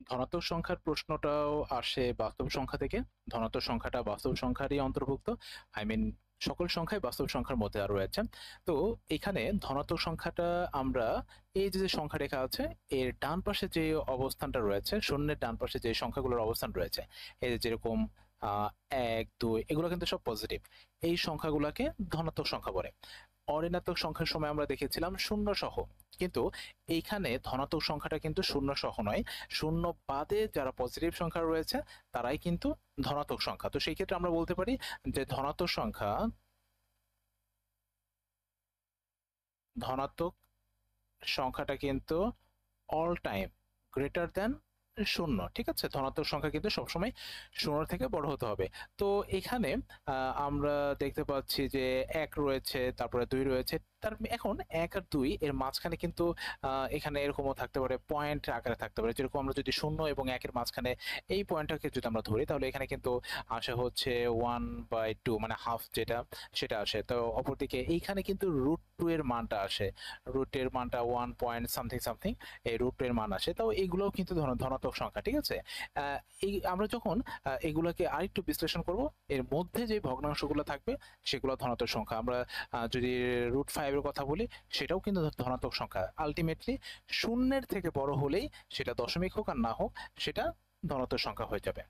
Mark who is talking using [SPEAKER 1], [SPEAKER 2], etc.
[SPEAKER 1] ধনাত্মক সংখ্যার প্রশ্নটাও আসে বাস্তব সংখ্যা থেকে। ধনাত্মক সংখ্যাটা বাস্তব সংখ্যারই অন্তর্ভুক্ত। আই মিন সকল সংখ্যাই বাস্তব সংখ্যার মধ্যে আর রয়েছে। তো এখানে ধনাত্মক সংখ্যাটা আমরা এই যে সংখ্যা রেখা আছে এর ডান পাশে যে অবস্থানটা রয়েছে, শূন্যের ডান পাশে যে সংখ্যাগুলোর অবস্থান রয়েছে, এই যে যেরকম 1 2 এগুলো কিন্তু সব পজিটিভ। এই সংখ্যাগুলোকে ধনাত্মক সংখ্যা বলে। অঋণাত্মক সংখ্যার সময় আমরা দেখেছিলাম শূন্য সহ, কিন্তু এইখানে ধনাত্মক সংখ্যাটা কিন্তু শূন্য সহ নয়, শূন্য বাদে যারা পজিটিভ সংখ্যা রয়েছে তারাই কিন্তু ধনাত্মক সংখ্যা। তো সেই ক্ষেত্রে আমরা বলতে পারি যে ধনাত্মক সংখ্যাটা কিন্তু অল টাইম গ্রেটার দেন শূন্য। ঠিক আছে, ধনাত্মক সংখ্যা কিন্তু সবসময় শূন্য থেকে বড় হতে হবে। তো এখানে আমরা দেখতে পাচ্ছি যে 1 রয়েছে, তারপরে 2 রয়েছে। তার এখন 1 আর 2 এর মাঝখানে কিন্তু এখানে এরকমও থাকতে পারে, পয়েন্ট আকারে থাকতে পারে। যেরকম আমরা যদি 0 এবং 1 এর মাঝখানে এই পয়েন্টটাকে যদি আমরা ধরি, তাহলে এখানে কিন্তু আসে হচ্ছে 1/2, মানে হাফ যেটা, সেটা আসে। তো অপরদিকে এইখানে কিন্তু √2 এর মানটা আসে, √এর মানটা 1 পয়েন্ট সামথিং সামথিং, এই √2 এর মান আসে। তো এগুলোও কিন্তু ধনাত্মক সংখ্যা। ঠিক আছে, এই আমরা যখন এগুলোকে আরেকটু বিশ্লেষণ করব, এর মধ্যে যে ভগ্নাংশগুলো থাকবে সেগুলো ধনাত্মক সংখ্যা। আমরা যদি √5 এর কথা বলি, সেটাও কিন্তু ধনাত্মক সংখ্যা। আলটিমেটলি শূন্যের থেকে বড় হলেই, সেটা দশমিক হোক আর না হোক, সেটা ধনাত্মক সংখ্যা হয়ে যাবে।